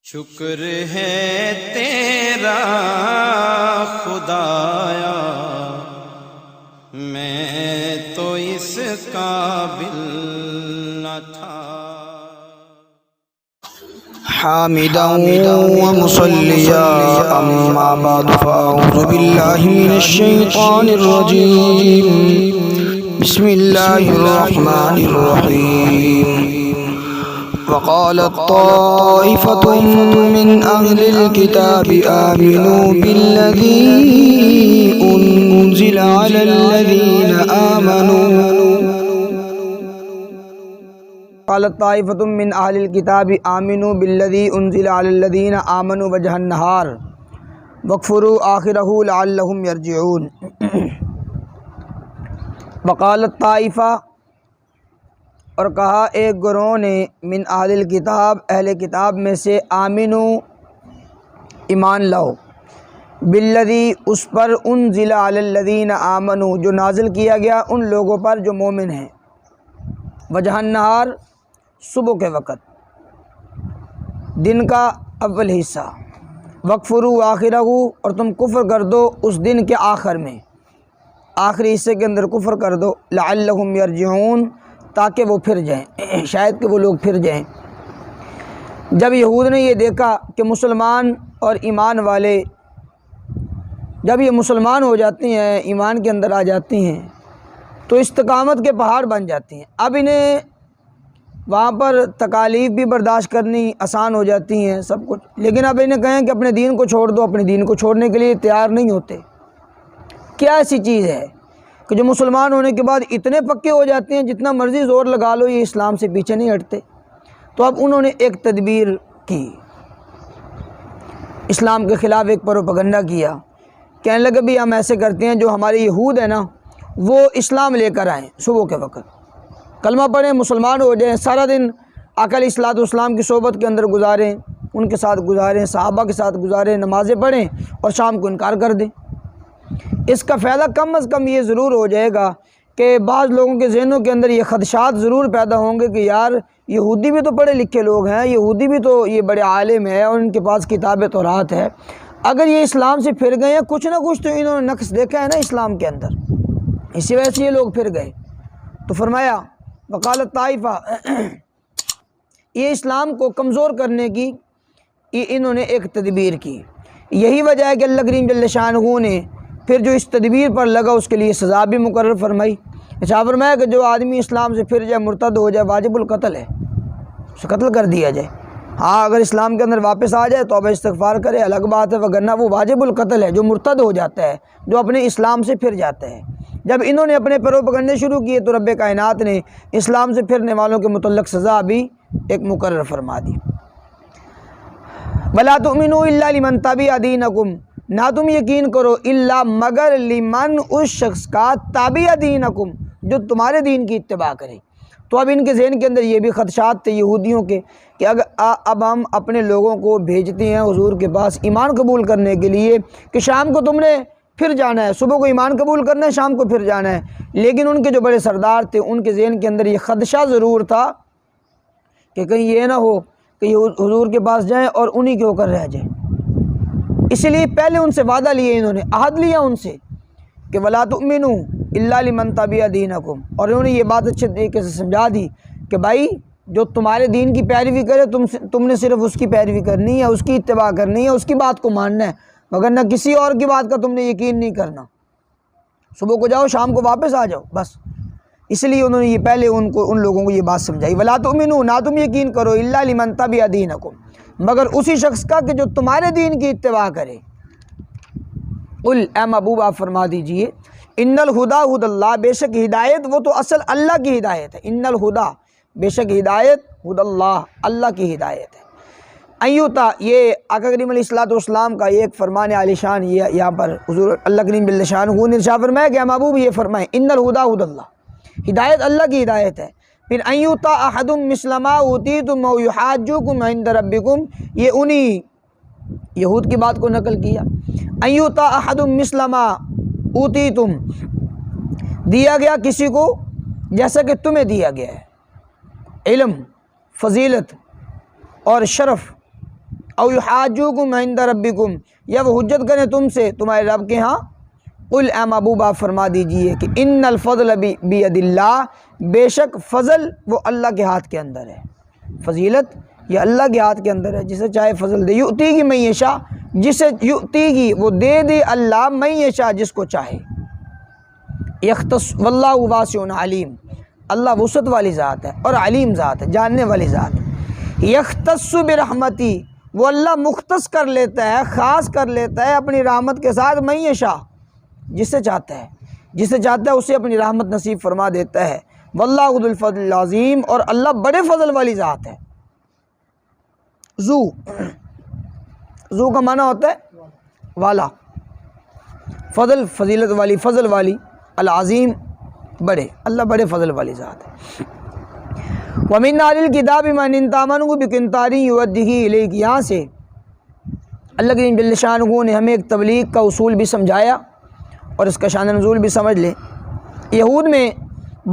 شکر ہے تیرا خدایا، میں تو اس قابل نہ تھا۔ حامدا ومصلیا اما بعد فاعوذ باللہ من الشیطان الرجیم، بسم اللہ الرحمن الرحیم۔ وقالت طائفة من أهل الكتاب آمنوا بالذي أنزل على الذين آمنوا قالت طائفة من أهل الكتاب آمنوا بالذي أنزل على الذين آمنوا وجه النهار واكفروا آخره لعلهم يرجعون۔ وقالت طائفة، اور کہا ایک گروہ نے، من اہل الکتاب، اہل کتاب میں سے، آمنو ایمان لاؤ، بالذی اس پر، انزل علی الذین آمنو جو نازل کیا گیا ان لوگوں پر جو مومن ہیں، وجہ النہار صبح کے وقت، دن کا اول حصہ، وکفروا آخرہ اور تم کفر کر دو اس دن کے آخر میں، آخری حصے کے اندر کفر کر دو، لعلہم یرجعون تاکہ وہ پھر جائیں، شاید کہ وہ لوگ پھر جائیں۔ جب یہود نے یہ دیکھا کہ مسلمان اور ایمان والے جب یہ مسلمان ہو جاتی ہیں، ایمان کے اندر آ جاتی ہیں تو استقامت کے پہاڑ بن جاتی ہیں۔ اب انہیں وہاں پر تکالیف بھی برداشت کرنی آسان ہو جاتی ہیں، سب کچھ، لیکن اب انہیں کہیں کہ اپنے دین کو چھوڑ دو، اپنے دین کو چھوڑنے کے لیے تیار نہیں ہوتے۔ کیا ایسی چیز ہے کہ جو مسلمان ہونے کے بعد اتنے پکے ہو جاتے ہیں جتنا مرضی زور لگا لو یہ اسلام سے پیچھے نہیں ہٹتے؟ تو اب انہوں نے ایک تدبیر کی، اسلام کے خلاف ایک پروپیگنڈا کیا، کہنے لگے بھی ہم ایسے کرتے ہیں جو ہمارے یہود ہیں نا وہ اسلام لے کر آئیں، صبح کے وقت کلمہ پڑھیں، مسلمان ہو جائیں، سارا دن آقا علیہ الصلوۃ والسلام کی صحبت کے اندر گزاریں، ان کے ساتھ گزاریں، صحابہ کے ساتھ گزاریں، نمازیں پڑھیں اور شام کو انکار کر دیں۔ اس کا فائدہ کم از کم یہ ضرور ہو جائے گا کہ بعض لوگوں کے ذہنوں کے اندر یہ خدشات ضرور پیدا ہوں گے کہ یار یہودی بھی تو پڑھے لکھے لوگ ہیں، یہودی بھی تو یہ بڑے عالم ہیں اور ان کے پاس کتاب تورات ہے، اگر یہ اسلام سے پھر گئے ہیں کچھ نہ کچھ تو انہوں نے نقص دیکھا ہے نا اسلام کے اندر، اسی وجہ سے یہ لوگ پھر گئے۔ تو فرمایا وقالت طائفہ، یہ اسلام کو کمزور کرنے کی انہوں نے ایک تدبیر کی۔ یہی وجہ ہے کہ اللہ کریم جل شانہ نے پھر جو اس تدبیر پر لگا اس کے لیے سزا بھی مقرر فرمائی۔ ارشاد فرمایا کہ جو آدمی اسلام سے پھر جائے، مرتد ہو جائے، واجب القتل ہے، اسے قتل کر دیا جائے۔ ہاں اگر اسلام کے اندر واپس آ جائے توبہ استغفار کرے الگ بات ہے، وگرنہ وہ واجب القتل ہے جو مرتد ہو جاتا ہے، جو اپنے اسلام سے پھر جاتا ہے۔ جب انہوں نے اپنے پروپیگنڈے شروع کیے تو رب کائنات نے اسلام سے پھرنے والوں کے متعلق سزا بھی ایک مقرر فرما دی۔ وَلَا تُؤْمِنُوا إِلَّا لِمَنْ تَبِعَ دِينَكُمْ، نہ تم یقین کرو الا مگر لمن اس شخص کا تابع دینکم جو تمہارے دین کی اتباع کرے۔ تو اب ان کے ذہن کے اندر یہ بھی خدشات تھے یہودیوں کے کہ اب ہم اپنے لوگوں کو بھیجتے ہیں حضور کے پاس ایمان قبول کرنے کے لیے کہ شام کو تم نے پھر جانا ہے، صبح کو ایمان قبول کرنا ہے، شام کو پھر جانا ہے، لیکن ان کے جو بڑے سردار تھے ان کے ذہن کے اندر یہ خدشہ ضرور تھا کہ کہیں یہ نہ ہو کہ حضور کے پاس جائیں اور انہی کے ہو کر رہ جائیں۔ اسی لیے پہلے ان سے وعدہ لیے، انہوں نے عہد لیا ان سے کہ وَلَا تُؤْمِنُوا إِلَّا لِمَنْ تَبِعَ دِينَكُمْ، اور انہوں نے یہ بات اچھے طریقے سے سمجھا دی کہ بھائی جو تمہارے دین کی پیروی کرے تم نے صرف اس کی پیروی کرنی ہے، اس کی اتباع کرنی ہے، اس کی بات کو ماننا ہے، مگر نہ کسی اور کی بات کا تم نے یقین نہیں کرنا۔ صبح کو جاؤ، شام کو واپس آ جاؤ، بس۔ اس لیے انہوں نے یہ پہلے ان لوگوں کو یہ بات سمجھائی، وَلَا تُؤْمِنُوا، نہ تم یقین کرو، إِلَّا لِمَنْ تَبِعَ دِينَكُمْ، مگر اسی شخص کا کہ جو تمہارے دین کی اتباع کرے۔ قل، اے محبوب آپ فرما دیجئے، ان الہدیٰ ھدی اللہ، بے شک ہدایت وہ تو اصل اللہ کی ہدایت ہے، ان الہدیٰ بے شک ہدایت، ھدی اللہ اللہ کی ہدایت ہے۔ ایوتا، یہ آقا کریم علیہ الصلوۃ والسلام کا یہ ایک فرمان عالی شان، یہ یہاں پر حضور اللہ کریم جل شانہ نے ارشاد فرمایا کہ اے محبوب یہ فرمائیں ان الہدیٰ ھدی اللہ، ہدایت اللہ کی ہدایت ہے۔ پھر ایوتا احد مثل ما اوتیتم او یحاجوکم عند ربکم، یہ انہی یہود کی بات کو نقل کیا۔ ایوتا احد مثل ما اوتیتم، دیا گیا کسی کو جیسا کہ تمہیں دیا گیا ہے، علم، فضیلت اور شرف او یحاجوکم عند ربکم، یا وہ حجت کریں تم سے تمہارے رب کے ہاں، قل اے محبوب آپ فرما دیجئے کہ ان الفضل بید اللہ، بے شک فضل وہ اللہ کے ہاتھ کے اندر ہے، فضیلت یہ اللہ کے ہاتھ کے اندر ہے، جسے چاہے فضل دے، یؤتی گی من یشاء، جسے یؤتی گی وہ دے دے اللہ، من یشاء جس کو چاہے، یختص واللہ واسع علیم، اللہ وسعت والی ذات ہے اور علیم ذات ہے، جاننے والی ذات ہے، یختص برحمتی، وہ اللہ مختص کر لیتا ہے، خاص کر لیتا ہے اپنی رحمت کے ساتھ، من یشاء جسے چاہتا ہے، جسے چاہتا ہے اسے اپنی رحمت نصیب فرما دیتا ہے، واللہ ذو الفضل العظیم، اور اللہ بڑے فضل والی ذات ہے۔ ذو کا معنی ہوتا ہے والا، فضل فضیلت والی، فضل والی، العظیم بڑے، اللہ بڑے فضل والی ذات ہے۔ وَمِنْ أَهْلِ الْكِتَابِ مَنْ إِنْ تَأْمَنْهُ بِقِنْطَارٍ يُؤَدِّهِ إِلَيْكَ، یہاں سے اللہ کریم جل شانہ نے ہمیں ایک تبلیغ کا اصول بھی سمجھایا اور اس کا شان نزول بھی سمجھ لے۔ یہود میں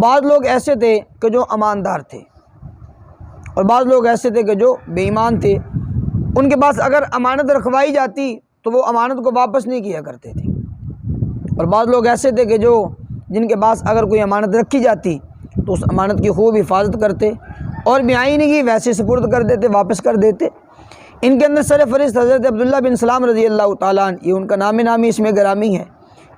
بعض لوگ ایسے تھے کہ جو اماندار تھے، اور بعض لوگ ایسے تھے کہ جو بے ایمان تھے، ان کے پاس اگر امانت رکھوائی جاتی تو وہ امانت کو واپس نہیں کیا کرتے تھے، اور بعض لوگ ایسے تھے کہ جن کے پاس اگر کوئی امانت رکھی جاتی تو اس امانت کی خوب حفاظت کرتے اور بعینہ ویسے سپرد کر دیتے، واپس کر دیتے۔ ان کے اندر سر فہرست حضرت عبداللہ بن سلام رضی اللہ تعالیٰ عنہ، یہ ان کا نام نامی اس میں گرامی ہے،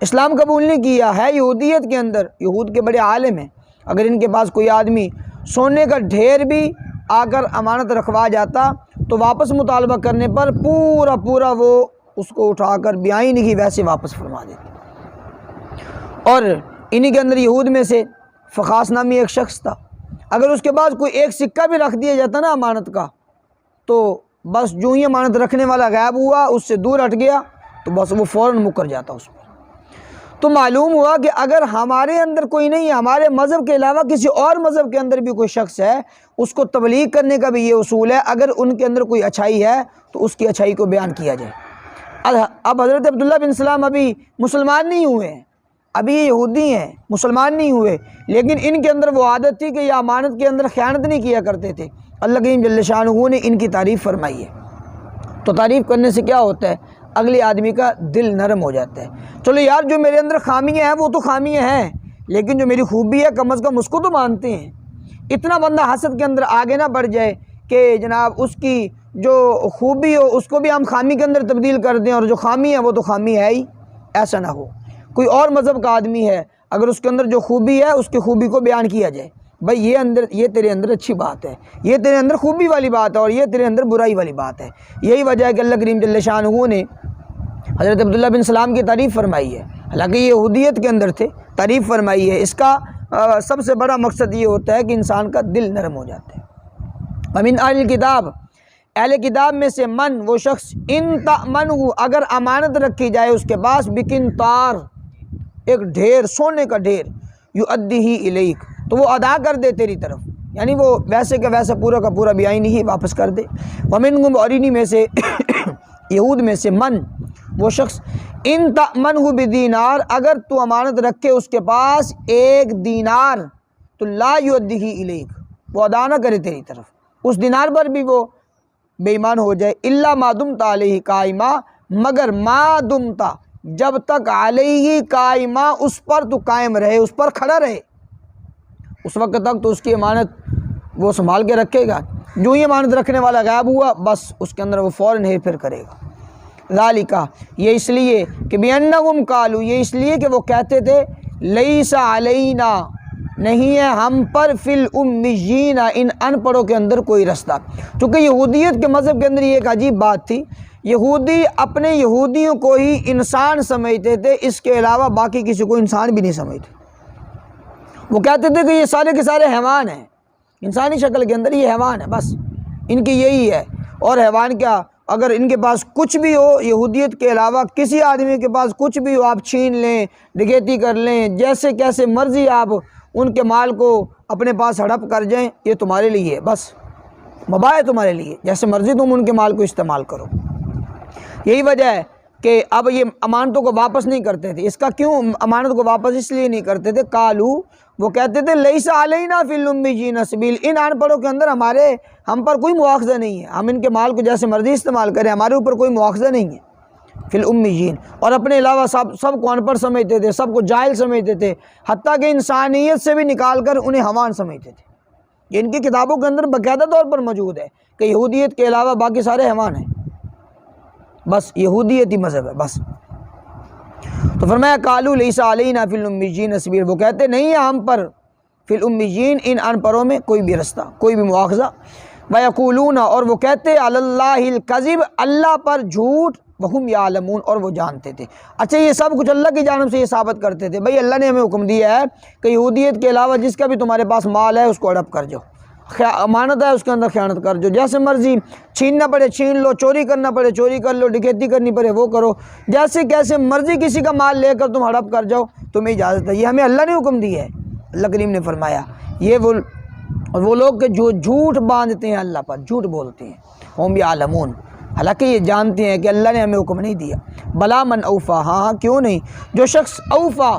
اسلام قبول نہیں کیا ہے، یہودیت کے اندر یہود کے بڑے عالم ہیں، اگر ان کے پاس کوئی آدمی سونے کا ڈھیر بھی آ کر امانت رکھوا جاتا تو واپس مطالبہ کرنے پر پورا وہ اس کو اٹھا کر بعینہ ویسے واپس فرما دیتے۔ اور انہی کے اندر یہود میں سے فخاس نامی ایک شخص تھا، اگر اس کے پاس کوئی ایک سکہ بھی رکھ دیا جاتا نا امانت کا، تو بس جو ہی امانت رکھنے والا غائب ہوا، اس سے دور ہٹ گیا، تو بس وہ فوراً مکر جاتا اس پر۔ تو معلوم ہوا کہ اگر ہمارے اندر کوئی نہیں ہے، ہمارے مذہب کے علاوہ کسی اور مذہب کے اندر بھی کوئی شخص ہے، اس کو تبلیغ کرنے کا بھی یہ اصول ہے، اگر ان کے اندر کوئی اچھائی ہے تو اس کی اچھائی کو بیان کیا جائے۔ اب حضرت عبداللہ بن سلام ابھی مسلمان نہیں ہوئے ہیں، ابھی یہ یہودی ہیں، مسلمان نہیں ہوئے، لیکن ان کے اندر وہ عادت تھی کہ یہ امانت کے اندر خیانت نہیں کیا کرتے تھے۔ اللہ کریم جل شانہ نے ان کی تعریف فرمائی ہے، تو تعریف کرنے سے کیا ہوتا ہے، اگلے آدمی کا دل نرم ہو جاتا ہے، چلو یار جو میرے اندر خامیاں ہیں وہ تو خامیاں ہیں، لیکن جو میری خوبی ہے کم از کم اس کو تو مانتے ہیں۔ اتنا بندہ حسد کے اندر آگے نہ بڑھ جائے کہ جناب اس کی جو خوبی ہو اس کو بھی ہم خامی کے اندر تبدیل کر دیں، اور جو خامی ہے وہ تو خامی ہے ہی، ایسا نہ ہو۔ کوئی اور مذہب کا آدمی ہے، اگر اس کے اندر جو خوبی ہے اس کی خوبی کو بیان کیا جائے، بھائی یہ تیرے اندر اچھی بات ہے، یہ تیرے اندر خوبی والی بات ہے، اور یہ تیرے اندر برائی والی بات ہے۔ یہی وجہ ہے کہ اللہ کریم جل شانہ نے حضرت عبداللہ بن سلام کی تعریف فرمائی ہے، حالانکہ یہ یہودیت کے اندر تھے، تعریف فرمائی ہے۔ اس کا سب سے بڑا مقصد یہ ہوتا ہے کہ انسان کا دل نرم ہو جاتا ہے۔ وَمِنْ أَهْلِ الْكِتَابِ، اہل کتاب میں سے من وہ شخص، ان تأمنہ اگر امانت رکھی جائے اس کے پاس، بقنطار ایک ڈھیر، سونے کا ڈھیر، یؤدیہ الیک تو وہ ادا کر دے تیری طرف، یعنی وہ ویسے کا ویسا پورا کا پورا بعینہ واپس کر دے۔ ومنہم، اور انہی میں سے یہود میں سے، من وہ شخص، ان تأمنہ بدینار اگر تو امانت رکھے اس کے پاس ایک دینار، تو لا یؤدیہ الیک وہ ادا نہ کرے تیری طرف، اس دینار پر بھی وہ بے ایمان ہو جائے، الا ما دمت علیہ قائما، مگر ما دمت جب تک علیہ قائما اس پر تو قائم رہے، اس پر کھڑا رہے، اس وقت تک تو اس کی امانت وہ سنبھال کے رکھے گا، جو ہی امانت رکھنے والا غائب ہوا بس اس کے اندر وہ فوراً ہیر پھیر کرے گا۔ ذالک، یہ اس لیے کہ بأنہم قالوا، یہ اس لیے کہ وہ کہتے تھے، لیس علینا، نہیں ہے ہم پر، فی الامیین، ان ان پڑھوں کے اندر کوئی رستہ۔ چونکہ یہودیت کے مذہب کے اندر یہ ایک عجیب بات تھی، یہودی اپنے یہودیوں کو ہی انسان سمجھتے تھے، اس کے علاوہ باقی کسی کو انسان بھی نہیں سمجھتے۔ وہ کہتے تھے کہ یہ سارے کے سارے حیوان ہیں، انسانی شکل کے اندر یہ حیوان ہے، بس ان کی یہی ہے، اور حیوان کیا، اگر ان کے پاس کچھ بھی ہو، یہودیت کے علاوہ کسی آدمی کے پاس کچھ بھی ہو، آپ چھین لیں، ڈکیتی کر لیں، جیسے کیسے مرضی آپ ان کے مال کو اپنے پاس ہڑپ کر جائیں، یہ تمہارے لیے ہے، بس مباح ہے تمہارے لیے، جیسے مرضی تم ان کے مال کو استعمال کرو۔ یہی وجہ ہے کہ اب یہ امانتوں کو واپس نہیں کرتے تھے۔ اس کا کیوں امانت کو واپس اس لیے نہیں کرتے تھے، قالو وہ کہتے تھے لیس علینا فی الامیین سبیل، ان ان پڑھوں کے اندر ہم پر کوئی مواخذہ نہیں ہے، ہم ان کے مال کو جیسے مرضی استعمال کریں، ہمارے اوپر کوئی مواخذہ نہیں ہے۔ فی الامیین، اور اپنے علاوہ سب کو ان پڑھ سمجھتے تھے، سب کو جاہل سمجھتے تھے، حتیٰ کہ انسانیت سے بھی نکال کر انہیں حیوان سمجھتے تھے۔ یہ ان کی کتابوں کے اندر باقاعدہ طور پر موجود ہے کہ یہودیت کے علاوہ باقی سارے حیوان ہیں، بس یہودیت ہی مذہب ہے بس۔ تو فرمایا قالو لیس علینا فی الامیین سبیل، وہ کہتے نہیں ہے ہم پر فی الامیین ان ان پڑھوں میں کوئی بھی رستہ، کوئی بھی مواخذہ۔ ویقولون، اور وہ کہتے علی اللہ الکذب، اللہ پر جھوٹ، وہم یعلمون، اور وہ جانتے تھے۔ اچھا یہ سب کچھ اللہ کی جانب سے یہ ثابت کرتے تھے بھئی اللہ نے ہمیں حکم دیا ہے کہ یہودیت کے علاوہ جس کا بھی تمہارے پاس مال ہے اس کو ہڑپ کر جاؤ، امانت ہے اس کے اندر خیانت کر جو، جیسے مرضی چھیننا پڑے چھین لو، چوری کرنا پڑے چوری کر لو، ڈکیتی کرنی پڑے وہ کرو، جیسے کیسے مرضی کسی کا مال لے کر تم ہڑپ کر جاؤ، تمہیں اجازت ہے، یہ ہمیں اللہ نے حکم دیا ہے۔ اللہ کریم نے فرمایا یہ وہ لوگ کہ جو جھوٹ باندھتے ہیں اللہ پر، جھوٹ بولتے ہیں، ہم یعلمون، حالانکہ یہ جانتے ہیں کہ اللہ نے ہمیں حکم نہیں دیا۔ بلا من اوفا، ہاں کیوں نہیں، جو شخص اوفا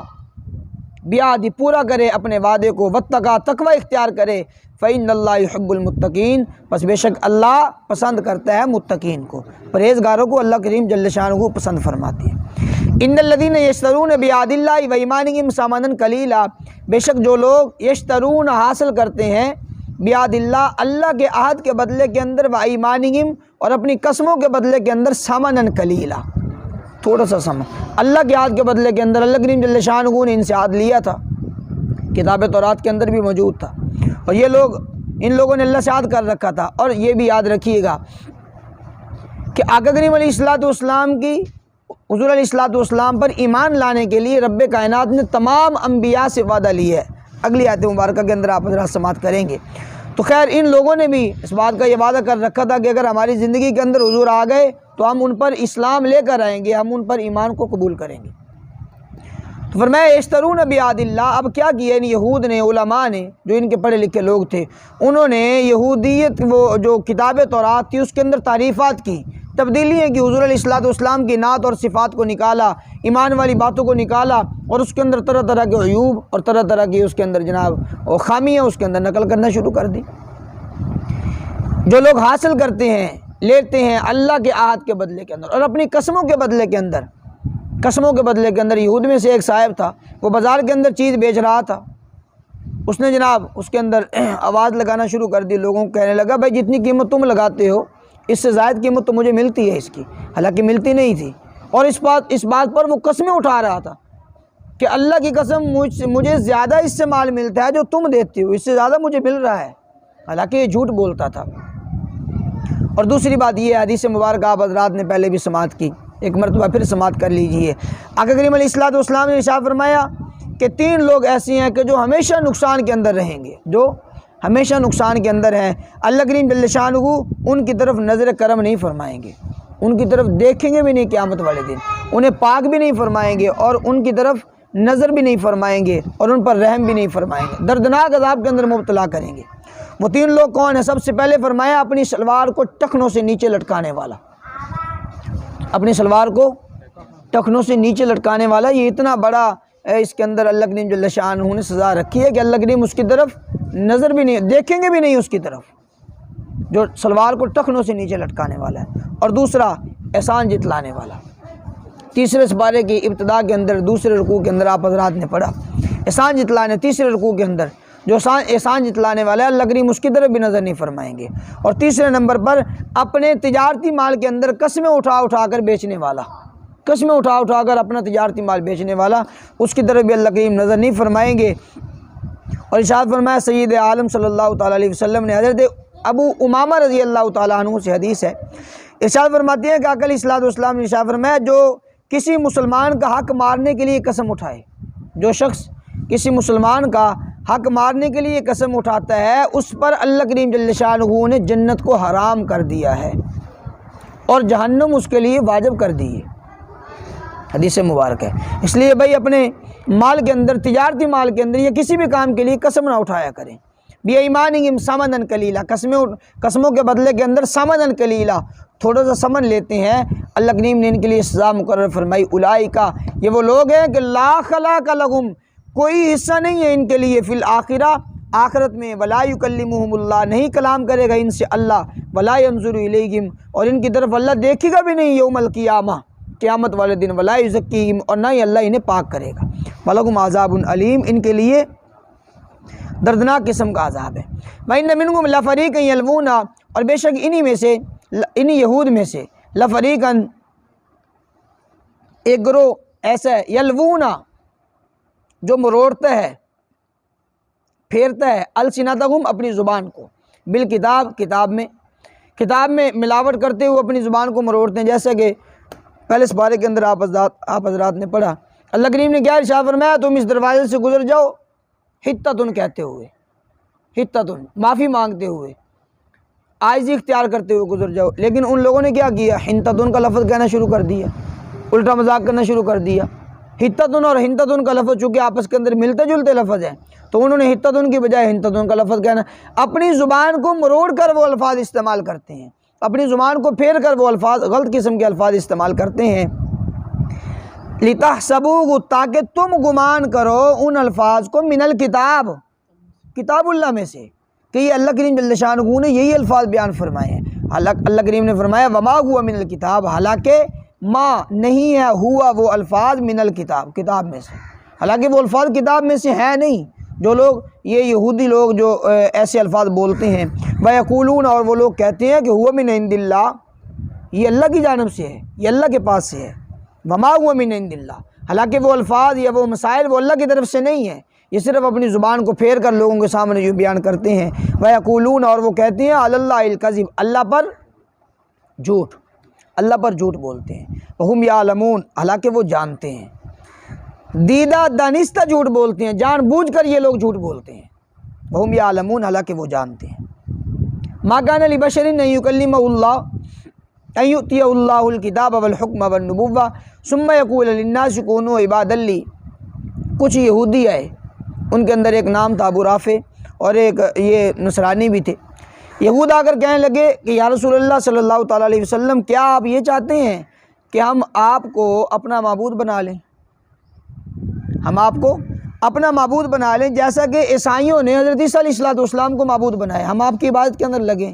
بیعہدہ پورا کرے اپنے وعدے کو، واتقا تقوی اختیار کرے، فإن اللہ یحب المتقین، پس بے شک اللہ پسند کرتا ہے متقین کو، پرہیزگاروں کو اللہ کریم جل شانہ پسند فرماتے ہیں۔ ان الذین یشترون بعہد اللہ وایمانہم ثمنا قلیلا، بے شک جو لوگ یشترون حاصل کرتے ہیں بعہد اللہ، اللہ کے عہد کے بدلے کے اندر، وایمانہم اور اپنی قسموں کے بدلے کے اندر، ثمنا قلیلا تھوڑا سا سمن، اللہ کے عہد کے بدلے کے اندر اللہ کریم جل شانہ نے ان سے عہد لیا تھا، کتاب تورات کے اندر بھی موجود تھا، اور یہ لوگ ان لوگوں نے اللہ سے عہد کر رکھا تھا۔ اور یہ بھی یاد رکھیے گا کہ آقا کریم علیہ الصلوۃ والسلام کی، حضور علیہ الصلوۃ والسلام پر ایمان لانے کے لیے رب کائنات نے تمام انبیاء سے وعدہ لیا ہے، اگلی آیت مبارکہ کے اندر آپ حضرات سماعت کریں گے۔ تو خیر ان لوگوں نے بھی اس بات کا یہ وعدہ کر رکھا تھا کہ اگر ہماری زندگی کے اندر حضور آ گئے تو ہم ان پر اسلام لے کر آئیں گے، ہم ان پر ایمان کو قبول کریں گے۔ تو فرمایا یشترون بعہد اللہ، اب کیا کیا ان یہود نے، علماء نے، جو ان کے پڑھے لکھے لوگ تھے، انہوں نے یہودیت وہ جو کتاب تورات تھی اس کے اندر تعریفات کی، تبدیلیاں کی، حضور علیہ الصلوۃ والسلام کی نعت اور صفات کو نکالا، ایمان والی باتوں کو نکالا، اور اس کے اندر طرح طرح کے عیوب اور طرح طرح کی اس کے اندر جناب خامیاں اس کے اندر نقل کرنا شروع کر دی۔ جو لوگ حاصل کرتے ہیں، لیتے ہیں اللہ کے عہد کے بدلے کے اندر اور اپنی قسموں کے بدلے کے اندر، قسموں کے بدلے کے اندر، یہود میں سے ایک صاحب تھا، وہ بازار کے اندر چیز بیچ رہا تھا، اس نے جناب اس کے اندر آواز لگانا شروع کر دی، لوگوں کو کہنے لگا بھائی جتنی قیمت تم لگاتے ہو اس سے زائد قیمت تو مجھے ملتی ہے اس کی، حالانکہ ملتی نہیں تھی، اور اس بات پر وہ قسمیں اٹھا رہا تھا کہ اللہ کی قسم مجھے زیادہ اس سے مال ملتا ہے جو تم دیتے ہو، اس سے زیادہ مجھے مل رہا ہے، حالانکہ یہ جھوٹ بولتا تھا۔ اور دوسری بات یہ حدیث مبارکہ آپ حضرات نے پہلے بھی سماعت کی، ایک مرتبہ پھر سماعت کر لیجئے۔ آقا کریم علیہ الصلوۃ والسلام نے ارشاد فرمایا کہ 3 لوگ ایسے ہیں کہ جو ہمیشہ نقصان کے اندر رہیں گے، جو ہمیشہ نقصان کے اندر ہیں، اللہ کریم جل شانہ ان کی طرف نظر کرم نہیں فرمائیں گے، ان کی طرف دیکھیں گے بھی نہیں قیامت والے دن، انہیں پاک بھی نہیں فرمائیں گے اور ان کی طرف نظر بھی نہیں فرمائیں گے اور ان پر رحم بھی نہیں فرمائیں گے، دردناک عذاب کے اندر مبتلا کریں گے۔ وہ 3 لوگ کون ہیں؟ سب سے پہلے فرمایا اپنی شلوار کو ٹخنوں سے نیچے لٹکانے والا، اپنی شلوار کو ٹخنوں سے نیچے لٹکانے والا، یہ اتنا بڑا اس کے اندر اللہ کریم جل شانہ نے سزا رکھی ہے کہ اللہ کریم اس کی طرف نظر بھی نہیں، دیکھیں گے بھی نہیں اس کی طرف، جو شلوار کو ٹخنوں سے نیچے لٹکانے والا ہے۔ اور دوسرا احسان جتلانے والا، تیسرے سپارے کی ابتدا کے اندر دوسرے رکوع کے اندر آپ حضرات نے پڑھا، احسان جتلانے، تیسرے رکوع کے اندر جو احسان جتلانے والا ہے اللہ کریم اس کی طرف بھی نظر نہیں فرمائیں گے۔ اور تیسرے نمبر پر اپنے تجارتی مال کے اندر قسمیں اٹھا اٹھا کر بیچنے والا، قسمیں اٹھا اٹھا کر اپنا تجارتی مال بیچنے والا، اس کی طرف بھی اللہ کریم نظر نہیں فرمائیں گے۔ اور ارشاد فرمایا سید عالم صلی اللہ تعالیٰ علیہ وسلم نے، حضرت ابو امامہ رضی اللہ تعالیٰ عنہ سے حدیث ہے، ارشاد فرماتے ہیں کہ آقا علیہ الصلوۃ والسلام نے ارشاد فرمایا جو کسی مسلمان کا حق مارنے کے لیے قسم اٹھائے، جو شخص کسی مسلمان کا حق مارنے کے لیے قسم اٹھاتا ہے اس پر اللہ کریم جل شانہ نے جنت کو حرام کر دیا ہے اور جہنم اس کے لیے واجب کر دی ہے، حدیث مبارک ہے۔ اس لیے بھائی اپنے مال کے اندر، تجارتی مال کے اندر یا کسی بھی کام کے لیے قسم نہ اٹھایا کریں، بیایمانہم ثمنا قلیلا، قسموں کے بدلے کے اندر ثمنا قلیلا، تھوڑا سا ثمن لیتے ہیں۔ اللہ کریم نے ان کے لیے سزا مقرر فرمائی، اولئک، یہ وہ لوگ ہیں کہ لا خلاق لہم، کوئی حصہ نہیں ہے ان کے لیے، فی الآخرہ، آخرت میں، ولا یکلمہم اللہ، نہیں کلام کرے گا ان سے اللہ، ولا ینظر الیہم، اور ان کی طرف اللہ دیکھے گا بھی نہیں یوم القیامہ، قیامت والے دن، ولا یزکیہم، اور نہ ہی اللہ انہیں پاک کرے گا، ولہم عذاب علیم، ان کے لیے دردناک قسم کا عذاب ہے۔ وَإِنَّ مِنْهُمْ لَفَرِيقًا يَلْوُونَ، اور بے شک انہی میں سے، انہی یہود میں سے، لفریقاً، ایک گروہ ایسا ہے، یلوونا، جو مروڑتا ہے، پھیرتا ہے، السنتہم، اپنی زبان کو، بالکتاب، کتاب میں ملاوٹ کرتے ہوئے اپنی زبان کو مروڑتے ہیں، جیسا کہ پہلے اس بارے کے اندر آپ حضرات نے پڑھا۔ اللہ کریم نے کیا ارشاد فرمایا، تم اس دروازے سے گزر جاؤ حتتن کہتے ہوئے، حتتن، معافی مانگتے ہوئے، عاجزی اختیار کرتے ہوئے گزر جاؤ، لیکن ان لوگوں نے کیا کیا، حنتتن کا لفظ کہنا شروع کر دیا، الٹا مذاق کرنا شروع کر دیا۔ حتتن اور حنتتن کا لفظ چونکہ آپس کے اندر ملتے جلتے لفظ ہیں، تو انہوں نے حتتن کی بجائے حنتتن کا لفظ کہنا، اپنی زبان کو مروڑ کر وہ الفاظ استعمال کرتے ہیں، اپنی زبان کو پھیر کر وہ الفاظ، غلط قسم کے الفاظ استعمال کرتے ہیں۔ لِتَحْسَبُوهُ، تاکہ تم گمان کرو ان الفاظ کو، من الکتاب، کتاب اللہ میں سے، کہ یہ اللہ کریم جل شانہ نے یہی الفاظ بیان فرمائے ہیں۔ اللہ کریم نے فرمایا وما ہوا من الکتاب، حالانکہ ما نہیں ہے ہوا وہ الفاظ من الکتاب، کتاب میں سے، حالانکہ وہ الفاظ کتاب میں سے ہیں نہیں۔ جو لوگ، یہ یہودی لوگ جو ایسے الفاظ بولتے ہیں، وَيَقُولُونَ، اور وہ لوگ کہتے ہیں کہ ہوا من عند اللہ، یہ اللہ کی جانب سے ہے، یہ اللہ کے پاس سے ہے، وما ہوا من عند اللہ، حالانکہ وہ الفاظ یا وہ مسائل وہ اللہ کی طرف سے نہیں ہیں، یہ صرف اپنی زبان کو پھیر کر لوگوں کے سامنے جو بیان کرتے ہیں۔ وَيَقُولُونَ، اور وہ کہتے ہیں عَلَى اللَّهِ الْكَذِبَ، اللہ پر جھوٹ، اللہ پر جھوٹ بولتے ہیں۔ وَهُمْ يَعْلَمُونَ، حالانکہ وہ جانتے ہیں، دیدہ دانستہ جھوٹ بولتے ہیں، جان بوجھ کر یہ لوگ جھوٹ بولتے ہیں۔ وَهُمْ يَعْلَمُونَ، حالانکہ وہ جانتے ہیں۔ مَا كَانَ لِبَشَرٍ أَن يُكَلِّمَهُ اللَّهُ أَن يُؤْتِيَهُ اللَّهُ الْكِتَابَ وَالْحُكْمَ وَالنُّبُوَّةَ ثُمَّ يَقُولَ لِلنَّاسِ كُونُوا عِبَادًا لِّي، کچھ یہودی آئے، ان کے اندر ایک نام تھا ابو رافع، اور ایک یہ نصرانی بھی تھے۔ یہود آ کر کہنے لگے کہ یا رسول اللہ صلی اللہ تعالیٰ علیہ وسلم، کیا آپ یہ چاہتے ہیں کہ ہم آپ کو اپنا معبود بنا لیں، ہم آپ کو اپنا معبود بنا لیں، جیسا کہ عیسائیوں نے حضرت عیسیٰ علیہ السلام کو معبود بنایا، ہم آپ کی عبادت کے اندر لگیں،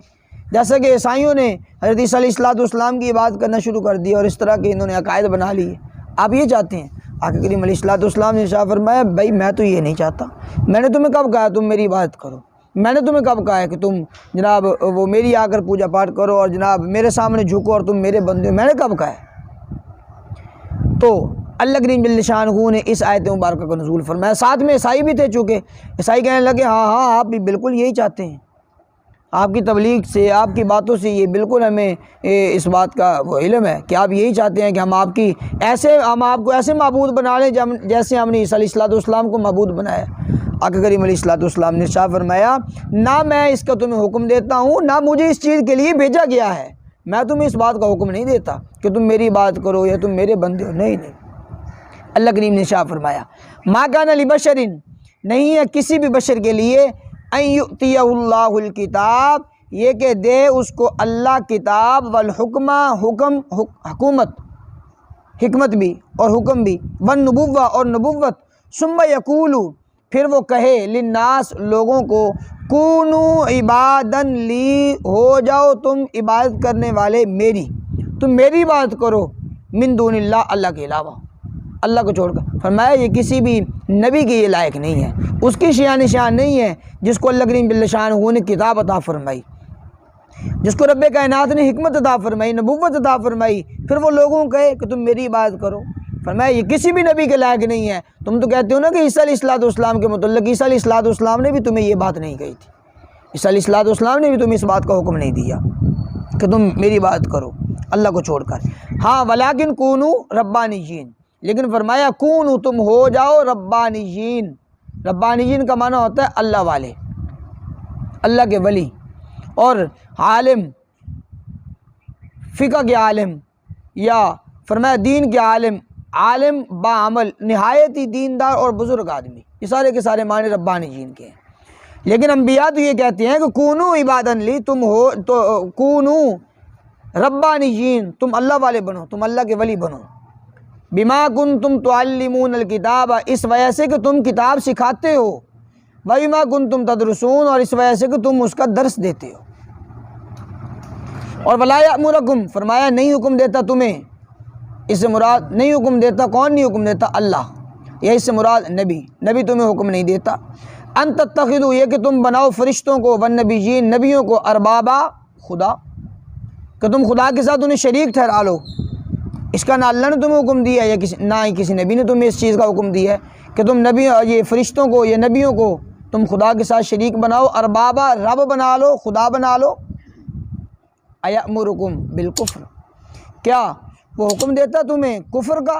جیسا کہ عیسائیوں نے حضرت عیسیٰ علیہ السلام کی عبادت کرنا شروع کر دی، اور اس طرح کے انہوں نے عقائد بنا لیے، آپ یہ چاہتے ہیں؟ آقا کریم علیہ السلام نے ارشاد فرمایا بھائی میں تو یہ نہیں چاہتا، میں نے تمہیں کب کہا تم میری عبادت کرو، میں نے تمہیں کب کہا ہے کہ تم جناب وہ میری آ کر پوجا پاٹ کرو اور جناب میرے سامنے جھکو اور تم میرے بندے ہو، میں نے کب کہا ہے؟ تو اللہ کریم جل شانہ نے اس آیت مبارکہ کا نزول فرمایا۔ ساتھ میں عیسائی بھی تھے، چونکہ عیسائی کہنے لگے ہاں آپ بھی بالکل یہی چاہتے ہیں، آپ کی تبلیغ سے، آپ کی باتوں سے یہ بالکل ہمیں اس بات کا وہ علم ہے کہ آپ یہی چاہتے ہیں کہ ہم آپ کو ایسے معبود بنا لیں جیسے ہم نے عیسیٰ علیہ السلام کو معبود بنایا۔ آقا کریم علیہ السلام نے ارشاد فرمایا نہ میں اس کا تمہیں حکم دیتا ہوں، نہ مجھے اس چیز کے لیے بھیجا گیا ہے، میں تمہیں اس بات کا حکم نہیں دیتا کہ تم میری بات کرو یا تم میرے بندے ہو، نہیں۔ اللہ کریم نے ارشاد فرمایا ما کان لبشر، نہیں ہے کسی بھی بشر کے لیے، ان یؤتیہ اللہ الکتاب، یہ کہ دے اس کو اللہ کتاب، والحکمہ، حکومت، حکمت بھی اور حکم بھی، والنبوہ، اور نبوت، ثم یقول، پھر وہ کہے، للناس، لوگوں کو، کونوا عبادا لی، ہو جاؤ تم عبادت کرنے والے میری، تم میری عبادت کرو، من دون اللہ، اللہ کے علاوہ، اللہ کو چھوڑ کر۔ فرمایا یہ کسی بھی نبی کے یہ لائق نہیں ہے، اس کی شان نہیں ہے جس کو اللہ کریم جل شانہ نے کتاب عطا فرمائی، جس کو رب کائنات نے حکمت عطا فرمائی، نبوت عطا فرمائی، پھر وہ لوگوں کو کہے کہ تم میری عبادت کرو۔ فرمایا یہ کسی بھی نبی کے لائق نہیں ہے۔ تم تو کہتے ہو نا کہ عیسیٰ علیہ السلام کے متعلق، عیسیٰ علیہ السلام نے بھی تمہیں یہ بات نہیں کہی تھی، عیسیٰ علیہ السلام نے بھی تمہیں اس بات کا حکم نہیں دیا کہ تم میری عبادت کرو اللہ کو چھوڑ کر۔ ہاں ولیکن کونوا ربانیین، لیکن فرمایا کونوا، تم ہو جاؤ ربانیین۔ ربانیین کا معنی ہوتا ہے اللہ والے، اللہ کے ولی، اور عالم، فقہ کے عالم، یا فرمایا دین کے عالم، عالم با عمل، نہایت ہی دیندار اور بزرگ آدمی، یہ سارے کے سارے معنی ربانیین کے ہیں۔ لیکن انبیاء تو یہ کہتے ہیں کہ کونو عبادن لی، تم ہو تو کونو ربانیین، تم اللہ والے بنو، تم اللہ کے ولی بنو، بما کنتم تعلمون الکتاب، اس وجہ سے کہ تم کتاب سکھاتے ہو، وبما کنتم تدرسون، اور اس وجہ سے کہ تم اس کا درس دیتے ہو۔ اور ولا یأمرکم، فرمایا نہیں حکم دیتا تمہیں، اس سے مراد نہیں حکم دیتا، کون نہیں حکم دیتا؟ اللہ، یا اس سے مراد نبی تمہیں حکم نہیں دیتا، ان تتخذوا، یہ کہ تم بناؤ فرشتوں کو، والنبیین، نبیوں کو، اربابا، خدا، کہ تم خدا کے ساتھ انہیں شریک ٹھہرا لو۔ اس کا نہ اللہ نے تمہیں حکم دیا ہے، یا نہ ہی کسی نبی نے تمہیں اس چیز کا حکم دیا ہے کہ تم یہ فرشتوں کو یا نبیوں کو تم خدا کے ساتھ شریک بناؤ، اربابا، رب بنا لو، خدا بنا لو۔ ایامرکم بالکفر، کیا وہ حکم دیتا تمہیں کفر کا؟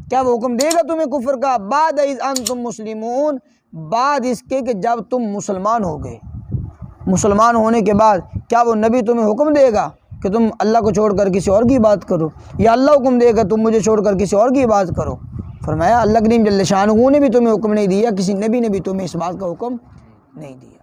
کیا وہ حکم دے گا تمہیں کفر کا؟ بعد اذ انتم مسلمون، بعد اس کے کہ جب تم مسلمان ہو گئے، مسلمان ہونے کے بعد کیا وہ نبی تمہیں حکم دے گا کہ تم اللہ کو چھوڑ کر کسی اور کی بات کرو، یا اللہ حکم دے گا تم مجھے چھوڑ کر کسی اور کی بات کرو؟ فرمایا اللہ کریم جل شانہ نے بھی تمہیں حکم نہیں دیا، کسی نبی نے بھی تمہیں اس بات کا حکم نہیں دیا۔